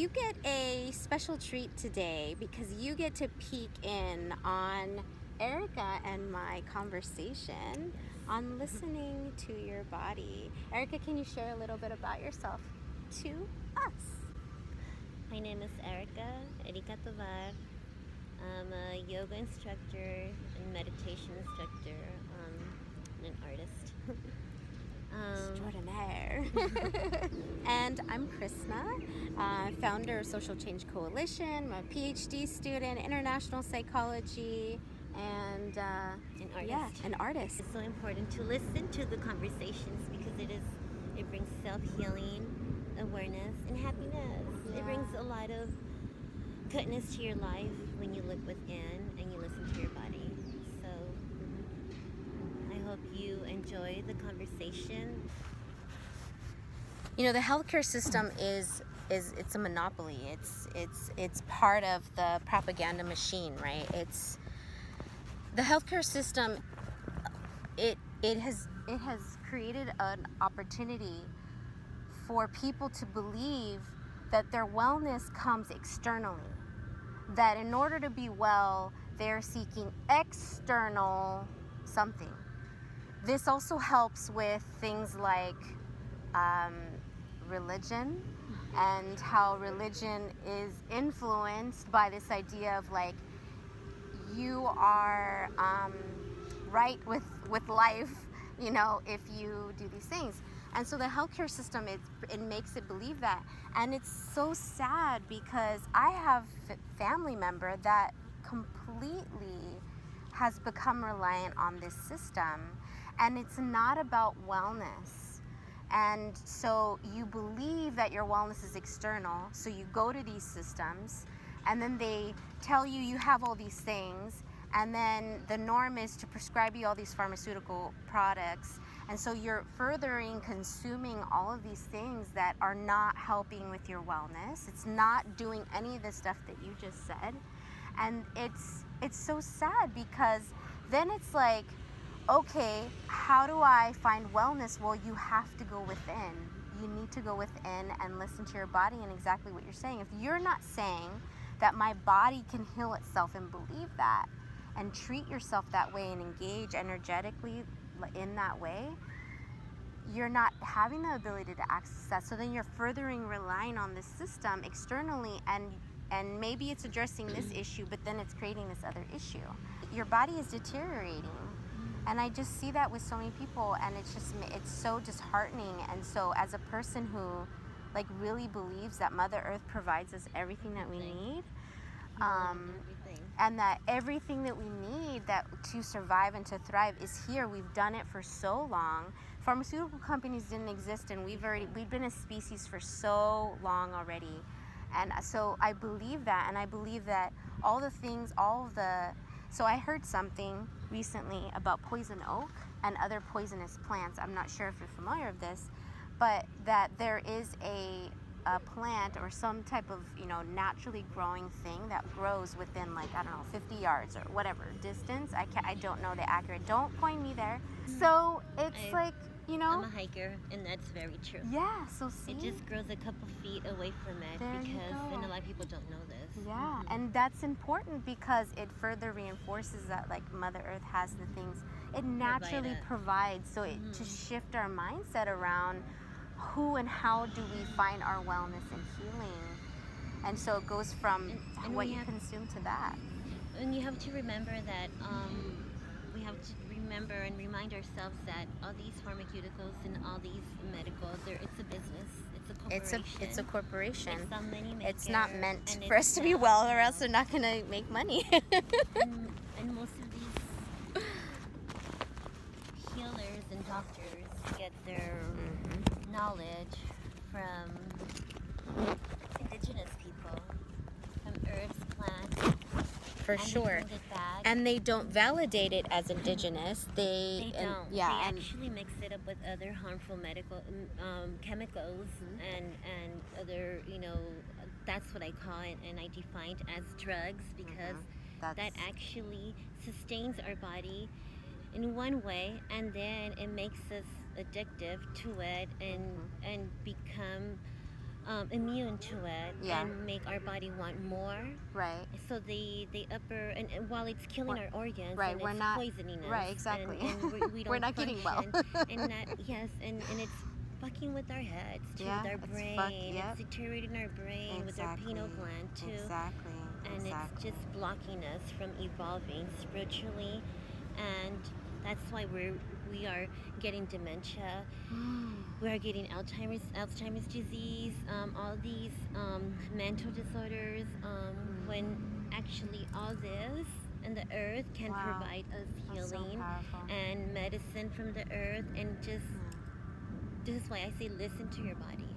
you get a special treat today because you get to peek in on Erika and my conversation on listening to your body. Erika, can you share a little bit about yourself to us? My name is Erika Tovar. I'm a yoga instructor and meditation instructor, and an artist. Extraordinaire. And I'm Krisna, founder of Social Change Coalition. I'm a PhD student, international psychology, and An artist. yeah, an artist. It's so important to listen to the conversations because it brings self-healing, awareness, and happiness. Yeah. It brings a lot of goodness to your life when you look within and you listen to your body. So I hope you enjoy the conversation. You know, the healthcare system is it's a monopoly. It's part of the propaganda machine, right? It's the healthcare system. It has created an opportunity for people to believe that their wellness comes externally. That in order to be well, they're seeking external something. This also helps with things like religion, and how religion is influenced by this idea of like you are right with life, you know, if you do these things. And so the healthcare system, it makes it believe that. And it's so sad because I have a family member that completely has become reliant on this system. And it's not about wellness. And so you believe that your wellness is external. So you go to these systems and then they tell you you have all these things. And then the norm is to prescribe you all these pharmaceutical products. And so you're furthering consuming all of these things that are not helping with your wellness. It's not doing any of the stuff that you just said. And it's so sad because then it's like, okay, how do I find wellness? Well, you have to go within. You need to go within and listen to your body and exactly what you're saying. If you're not saying that my body can heal itself and believe that and treat yourself that way and engage energetically in that way, you're not having the ability to access that. So then you're furthering relying on this system externally, and maybe it's addressing this issue, but then it's creating this other issue. Your body is deteriorating. And I just see that with so many people, and it's so disheartening. And so as a person who like really believes that Mother Earth provides us everything that we need, and that everything that we need that to survive and to thrive is here. We've done it for so long. Pharmaceutical companies didn't exist, and we've been a species for so long already. And so I believe that, and I believe that so I heard something recently about poison oak and other poisonous plants. I'm not sure if you're familiar with this, but that there is a plant or some type of, you know, naturally growing thing that grows within, like, I don't know, 50 yards or whatever distance. I don't know the accurate. Don't point me there. So it's like, you know, I'm a hiker, and that's very true. Yeah, so see, it just grows a couple feet away from it There you because, go. and a lot of people don't know this. Yeah, and that's important because it further reinforces that like Mother Earth has the things it naturally provides. So it to shift our mindset around who and how do we find our wellness and healing. And so it goes from And what we you have- consume to that. And you have to remember that we have to remember and remind ourselves that all these pharmaceuticals and all these medicals, it's a business. It's a corporation. It's a corporation. It's a money maker. It's not meant and for us to be not, well, or else they're not going to make money. and most of these healers and doctors get their knowledge from indigenous people, from herbs, plants. For sure. And they don't validate it as indigenous. They don't. They actually mix it up with other harmful medical chemicals and other, you know, that's what I call it, and I define it as drugs because that actually sustains our body in one way, and then it makes us addictive to it and become immune to it Yeah. and make our body want more. Right. So the upper and while it's killing our organs, Right, and we're it's not poisoning us, right, exactly. and we don't we're not getting well. and not yes, and it's fucking with our heads too, Yeah, with our it's brain. yep. It's deteriorating our brain with our Exactly. pineal gland too. Exactly. And Exactly. it's just blocking us from evolving spiritually, and that's why we are getting dementia. We are getting Alzheimer's disease, all these mental disorders. When actually all this and the earth can Wow. provide us That's so healing powerful. and medicine from the earth, and just this is why I say listen to your body.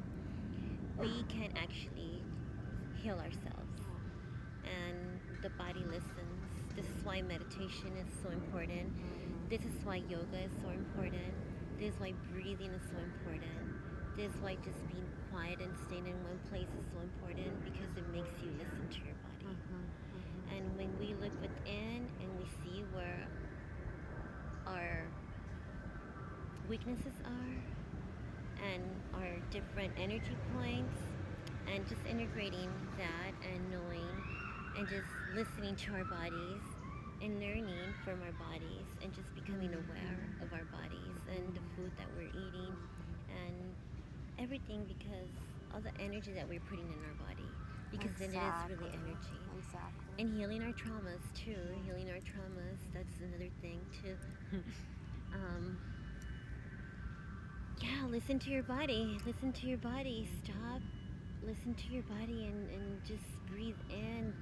We can actually heal ourselves, and the body listens. This is why meditation is so important. This is why yoga is so important. This is why breathing is so important. This is why just being quiet and staying in one place is so important, because it makes you listen to your body. And when we look within and we see where our weaknesses are and our different energy points, and just integrating that and knowing and just listening to our bodies and learning from our bodies and just becoming aware of our bodies and the food that we're eating and everything, because all the energy that we're putting in our body, because then it is really energy. Exactly. And healing our traumas too. Healing our traumas, that's another thing too. Yeah, listen to your body. Listen to your body. Stop. Listen to your body and just breathe in.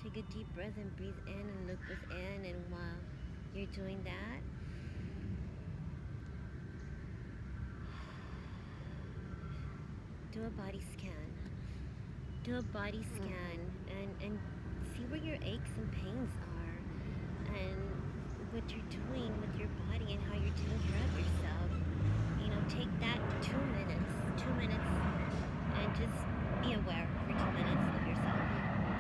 Take a deep breath and breathe in and look within. And while you're doing that, do a body scan. Do a body scan and see where your aches and pains are, and what you're doing with your body and how you're taking care of yourself. You know, take that 2 minutes, and just be aware for 2 minutes of yourself.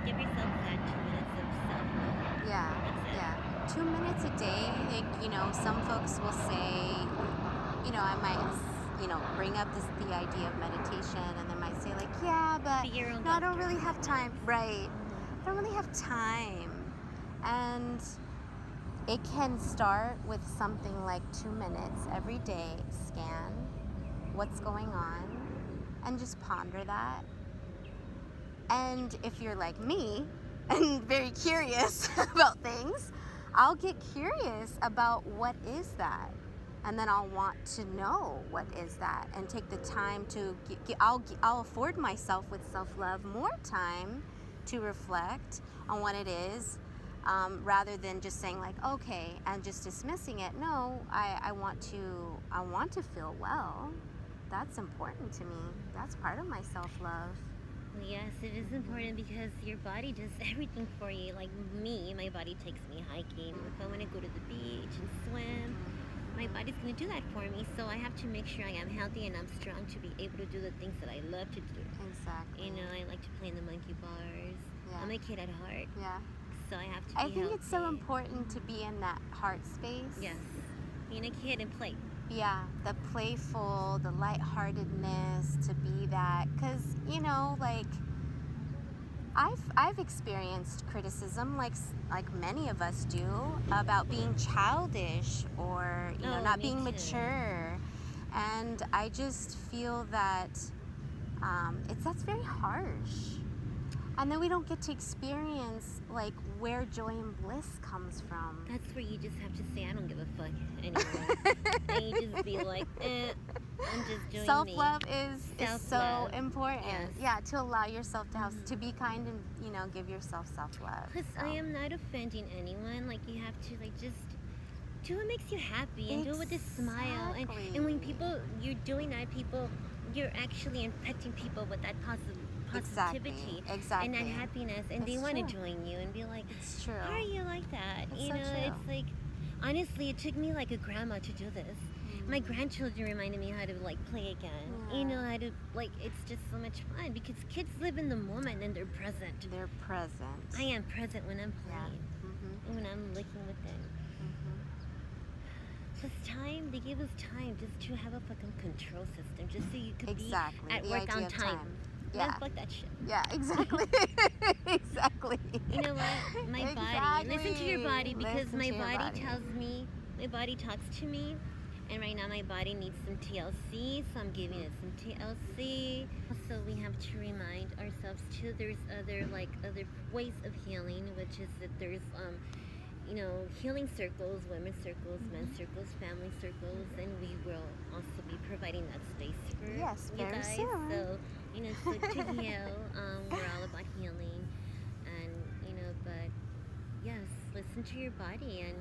Give yourself that 2 minutes of self-love. Yeah, yeah. 2 minutes a day. Like, some folks will say, I might, bring up the idea of meditation, and they might say like, yeah, but I don't really have time. Right. I don't really have time. And it can start with something like 2 minutes every day. Scan what's going on and just ponder that. And if you're like me and very curious about things, I'll get curious about what is that. And then I'll want to know what is that, and take the time to I'll afford myself with self-love more time to reflect on what it is, rather than just saying like, okay, and just dismissing it. No, I want to feel well. That's important to me. That's part of my self-love. Yes, it is important, because your body does everything for you. Like me, my body takes me hiking. If I want to go to the beach and swim, my body's going to do that for me. So I have to make sure I am healthy and I'm strong to be able to do the things that I love to do. Exactly. I like to play in the monkey bars. Yeah. I'm a kid at heart. Yeah. So I have to be I think healthy. it's so important to be in that heart space. Yes. Being a kid and play. Yeah, the playful, the lightheartedness, to be that, because like I've experienced criticism, like many of us do, about being childish or not being mature, and I just feel that that's very harsh. And then we don't get to experience like where joy and bliss comes from. That's where you just have to say, I don't give a fuck anymore. And you just be like, I'm just doing Self-love me. is so important. Yes. Yeah, to allow yourself to be kind and give yourself self-love. Because I am not offending anyone. Like, you have to just do what makes you happy and do it with a smile. And when you're doing that, you're actually infecting people with that positivity and that happiness, and they want to join you and be like, it's true. How are you like that? It's so true. It's like, honestly, it took me like a grandma to do this. My grandchildren reminded me how to play again. How to it's just so much fun, because kids live in the moment and they're present. They're present. I am present when I'm playing and when I'm looking within. us time. They gave us time just to have a fucking control system, just so you could exactly. be at the work idea on of time. Yeah. Man, fuck that shit. Yeah, exactly. Exactly. You know what? My body. Listen to your body, because my body tells me, my body talks to me, and right now my body needs some TLC, so I'm giving it some TLC. Also, we have to remind ourselves too, there's other ways of healing, which is that there's healing circles, women's circles, men's circles, family circles, and we will also be providing that space for you guys. Soon. So, so to heal, we're all about healing, and but yes, listen to your body, and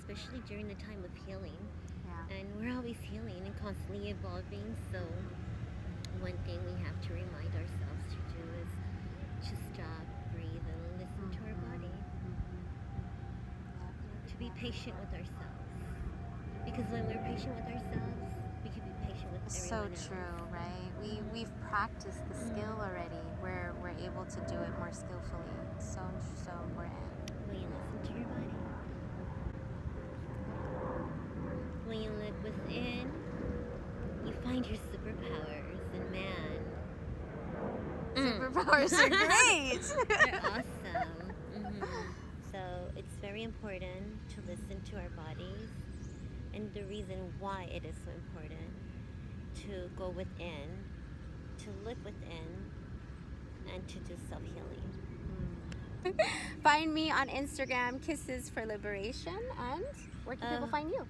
especially during the time of healing. Yeah. And we're always healing and constantly evolving. So, one thing we have to remind ourselves to do is just stop, breathe, and listen to our body. To be patient with ourselves, because when we're patient with ourselves, we can be patient with everyone else. So true, right? We've practiced the skill already. We're able to do it more skillfully. So important. When you listen to your body, when you look within, you find your superpowers, and man, superpowers are great. They're awesome. So it's very important to listen to our bodies, and the reason why it is so important to go within, to look within, and to do self-healing. Find me on Instagram, Kisses for Liberation, and where can people find you?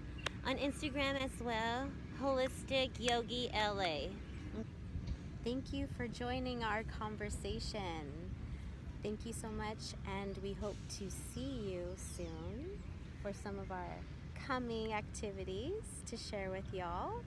On Instagram as well, Holistic Yogi LA. Thank you for joining our conversation. Thank you so much, and we hope to see you soon for some of our coming activities to share with y'all.